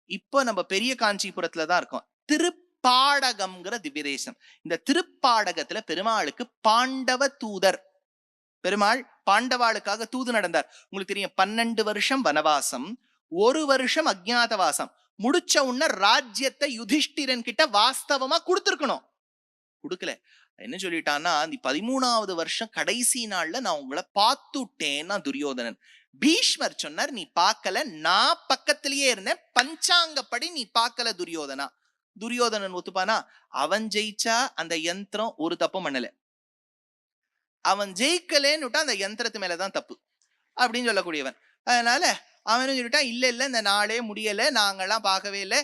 இப்போ நம்ம பெரிய காஞ்சிபுரத்துல தான் இருக்கோம். திருப்பாடகம்ங்கிற திவ்ய தேசம். இந்த திருப்பாடகத்துல பெருமாளுக்கு பாண்டவ தூதர், பெருமாள் பாண்டவாளுக்காக தூது நடந்தார். உங்களுக்கு தெரியும் 12 வருஷம் வனவாசம், 1 வருஷம் அஜ்ஞாதவாசம். முடிச்ச உடனே ராஜ்யத்தை யுதிஷ்டிரன் கிட்ட வாஸ்தவமா கொடுத்திருக்கணும், கொடுக்கல. என்ன சொல்லிட்டான்னா, அந்த 13வது வருஷம் கடைசி நாள்ல நான் உங்களை பார்த்துட்டேன்னா துரியோதனன். பீஷ்மர் சொன்னார், நீ பார்க்கல, நான் பக்கத்திலேயே இருந்தேன், பஞ்சாங்கப்படி நீ பார்க்கல துரியோதனா. துரியோதனன் ஒத்துப்பானா? அவன் ஜெயிச்சா அந்த யந்திரம் ஒரு தப்பும் பண்ணல, அவன் ஜெயிக்கலேன்னு அந்த யந்திரத்து மேலதான் தப்பு அப்படின்னு சொல்லக்கூடியவன். அதனால அவனும் சொல்லிட்டான், இல்ல இல்ல இந்த நாளே முடியல, நாங்கெல்லாம் பார்க்கவே இல்லை,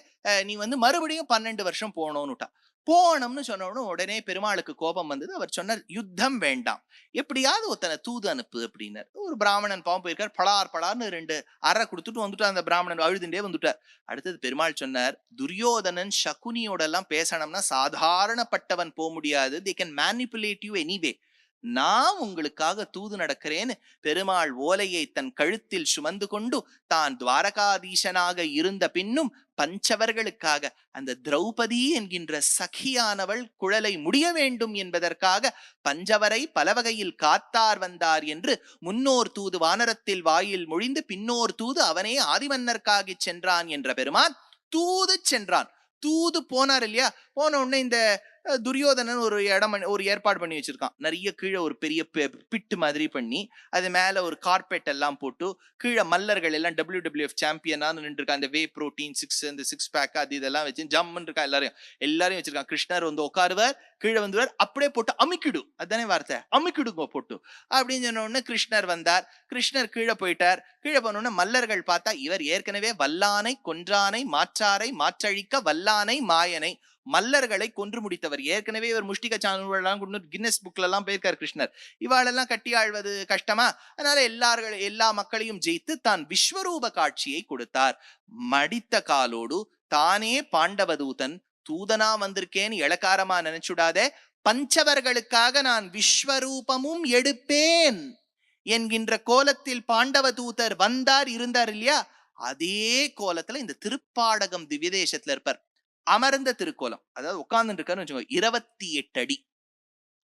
நீ மறுபடியும் 12 வருஷம் போனோம்னுட்டான். போனோம்னு சொன்ன உடனே பெருமாளுக்கு கோபம் வந்தது. அவர் சொன்னார், யுத்தம் வேண்டாம், எப்படியாவது ஒருத்தனை தூது அனுப்பு அப்படின்னார். ஒரு பிராமணன் பாவம் போயிருக்கார், பலார் பலார்னு 2 அறை கொடுத்துட்டு வந்துட்டார். அந்த பிராமணன் அழுதுண்டே வந்துட்டார். அடுத்தது பெருமாள் சொன்னார், துரியோதனன் சகுனியோட எல்லாம் பேசணும்னா சாதாரணப்பட்டவன் போக முடியாது, they can manipulate you anyway. நான் உங்களுக்காக தூது நடக்கிறேன்னு பெருமாள் ஓலையை தன் கழுத்தில் சுமந்து கொண்டு தான் துவாரகாதீசனாக இருந்த பின்னும் பஞ்சவர்களுக்காக அந்த திரௌபதி என்கின்ற சகியானவள் குழலை முடிய வேண்டும் என்பதற்காக பஞ்சவரை பல வகையில் காத்தார் வந்தார் என்று முன்னோர் தூது வானரத்தில் வாயில் மொழிந்து பின்னோர் தூது அவனே ஆதிமன்னர்க்காகி சென்றான் என்ற பெருமான் தூது சென்றான். தூது போனார் இல்லையா, போன உடனே இந்த துரியோதனன் ஒரு இடம் ஒரு ஏற்பாடு பண்ணி வச்சிருக்கான். நிறைய கீழே ஒரு பெரிய பிட்டு மாதிரி பண்ணி அது மேல ஒரு கார்பெட் எல்லாம் போட்டு கீழே மல்லர்கள் எல்லாம் WWF சாம்பியனா நின்று இருக்கா. அந்த வே புரோட்டீன் 6 இந்த 6 பேக் அது இதெல்லாம் வச்சு ஜம்முன்னு இருக்கா. எல்லாரையும் வச்சிருக்கான். கிருஷ்ணர் உட்காருவார், கீழே வந்துவார், அப்படியே போட்டு அமுக்கிடு, அதுதானே வார்த்தை, அமுக்கிடுங்க போட்டு அப்படின்னு சொன்ன உடனே கிருஷ்ணர் வந்தார். கிருஷ்ணர் கீழே போயிட்டார். கீழே போனோடனே மல்லர்கள் பார்த்தா இவர் ஏற்கனவே வல்லானை கொன்றானை மாற்றாரை மாற்றழிக்க வல்லானை மாயனை மல்லர்களை கொன்று முடித்தவர். ஏற்கனவே இவர் முஷ்டிக சாணூரெல்லாம் கின்னஸ் புக்ல எல்லாம் போயிருக்கார் கிருஷ்ணர். இவாளெல்லாம் கட்டி ஆழ்வது கஷ்டமா, அதனால எல்லா மக்களையும் ஜெயித்து தான் விஸ்வரூப காட்சியை கொடுத்தார். மடித்த காலோடு தானே பாண்டவதூதன் தூதனா வந்திருக்கேன்னு இளக்காரமா நினைச்சுடாதே, பஞ்சவர்களுக்காக நான் விஸ்வரூபமும் எடுப்பேன் என்கின்ற கோலத்தில் பாண்டவதூதர் வந்தார், இருந்தார் இல்லையா, அதே கோலத்துல இந்த திருப்பாடகம் திவ்யதேசத்துல இருப்பார். அமர்ந்த திருக்கோலம், அதாவது உட்கார்ந்து இருக்காருன்னு வச்சுக்கோங்க, 28 அடி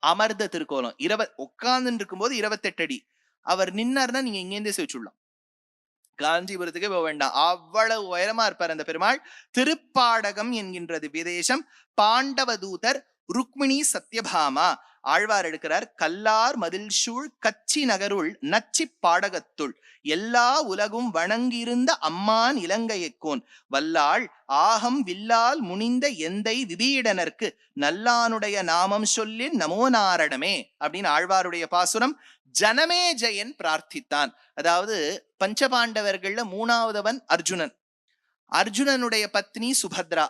அமர்ந்த திருக்கோலம். உட்கார்ந்து இருக்கும் போது 28 அடி. அவர் நின்னார்னா நீங்க இங்கேருந்தே வச்சுடலாம், காஞ்சிபுரத்துக்கே போக வேண்டாம், அவ்வளவு உயரமா இருப்பார் அந்த பெருமாள். திருப்பாடகம் என்கின்றது விதேசம். பாண்டவதூதர் ருக்மிணி சத்யபாமா. ஆழ்வார் எடுக்கிறார், கல்லார் மதில் சூழ் கச்சி நகருள் நச்சி பாடகத்துள் எல்லா உலகும் வணங்கியிருந்த அம்மான் இலங்கையக்கோன் வல்லாள் ஆகம் வில்லால் முனிந்த எந்தை விபீடனர்க்கு நல்லானுடைய நாமம் சொல்லி நமோ நாரணமே அப்படின்னு ஆழ்வாருடைய பாசுரம். ஜனமே ஜெயன் பிரார்த்தித்தான். அதாவது பஞ்சபாண்டவர்கள்ல 3வதவன் அர்ஜுனன். அர்ஜுனனுடைய பத்னி சுபத்ரா,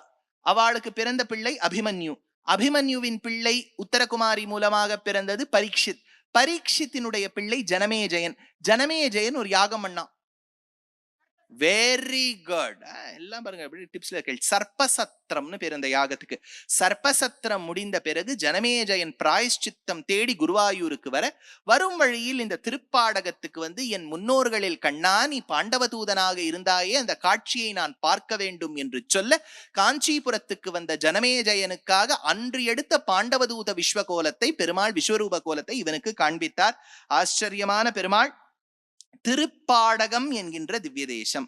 அவளுக்கு பிறந்த பிள்ளை அபிமன்யு. அபிமன்யுவின் பிள்ளை உத்தரகுமாரி மூலமாக பிறந்தது பரீட்சித். பரீட்சித்தினுடைய பிள்ளை ஜனமேஜயன். ஜனமேஜயன் ஒரு யாகம் பண்ணான். வெரி குட், எல்லாம் பாருங்க எப்படி டிப்ஸ்ல கேள். சர்ப்பசத்திரம்னு பேர் அந்த யாகத்துக்கு. சர்ப்பசத்திரம் முடிந்த பிறகு ஜனமேஜயன் பிராயஷ்சித்தம் தேடி குருவாயூருக்கு வரும் வழியில் இந்த திருப்பாடகத்துக்கு என் முன்னோர்களில் கண்ணா நீ பாண்டவதூதனாக இருந்தாயே, அந்த காட்சியை நான் பார்க்க வேண்டும் என்று சொல்ல காஞ்சிபுரத்துக்கு வந்த ஜனமேஜயனுக்காக அன்று எடுத்த பாண்டவதூத விஸ்வகோலத்தை பெருமாள் விஸ்வரூப கோலத்தை இவனுக்கு காண்பித்தார். ஆச்சரியமான பெருமாள். திருப்பாடகம் என்கின்ற திவ்ய தேசம்.